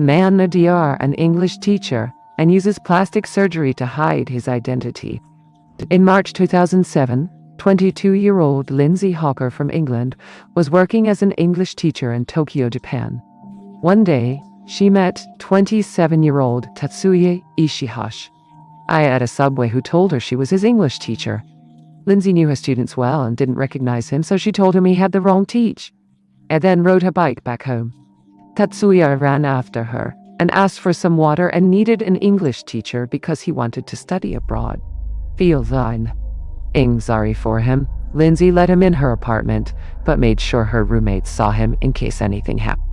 Man Nadir, an English teacher, and uses plastic surgery to hide his identity. In March 2007, 22-year-old Lindsay Hawker from England was working as an English teacher in Tokyo, Japan. One day, she met 27-year-old Tatsuya Ishihashi at a subway who told her she was his English teacher. Lindsay knew her students well and didn't recognize him, so she told him he had the wrong teach, and then rode her bike back home. Tatsuya ran after her and asked for some water and needed an English teacher because he wanted to study abroad. Feel thine. Sorry for him. Lindsay let him in her apartment, but made sure her roommates saw him in case anything happened.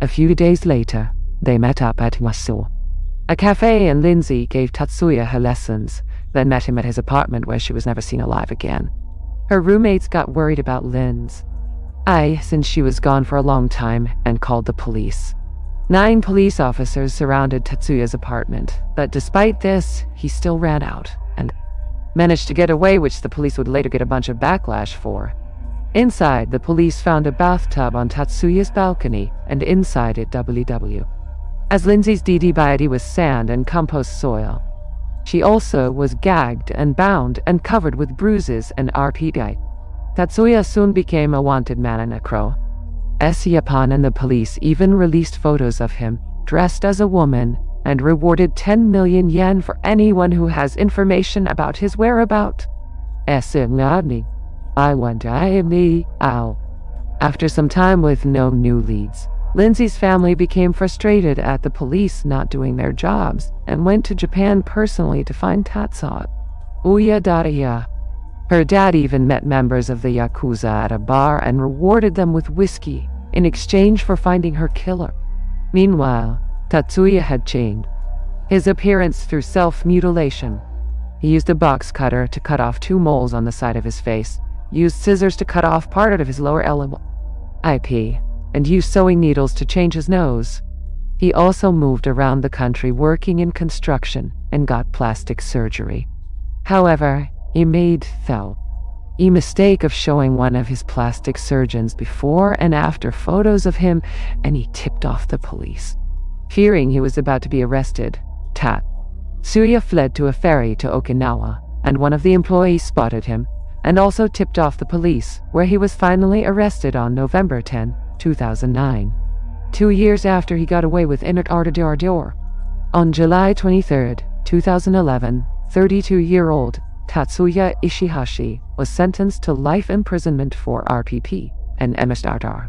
A few days later, they met up at Masu, a cafe, and Lindsay gave Tatsuya her lessons, then met him at his apartment where she was never seen alive again. Her roommates got worried about Lindsay, since she was gone for a long time, and called the police. 9 police officers surrounded Tatsuya's apartment, but despite this, he still ran out and managed to get away, which the police would later get a bunch of backlash for. Inside, the police found a bathtub on Tatsuya's balcony, and inside it WW. As Lindsay's dead body was sand and compost soil. She also was gagged and bound and covered with bruises and RPI. Tatsuya soon became a wanted man in Accra. Japan and the police even released photos of him, dressed as a woman, and rewarded 10 million yen for anyone who has information about his whereabouts. After some time with no new leads, Lindsay's family became frustrated at the police not doing their jobs and went to Japan personally to find Tatsuya. Her dad even met members of the Yakuza at a bar and rewarded them with whiskey in exchange for finding her killer. Meanwhile, Tatsuya had changed his appearance through self-mutilation. He used a box cutter to cut off 2 moles on the side of his face, used scissors to cut off part of his lower elbow, and used sewing needles to change his nose. He also moved around the country working in construction and got plastic surgery. However, he made a mistake of showing one of his plastic surgeons before and after photos of him, and he tipped off the police. Fearing he was about to be arrested, Tatsuya fled to a ferry to Okinawa, and one of the employees spotted him and also tipped off the police, where he was finally arrested on November 10, 2009. 2 years after he got away with inert ardor. On July 23, 2011, 32-year-old Tatsuya Ishihashi was sentenced to life imprisonment for RPP and MSRR.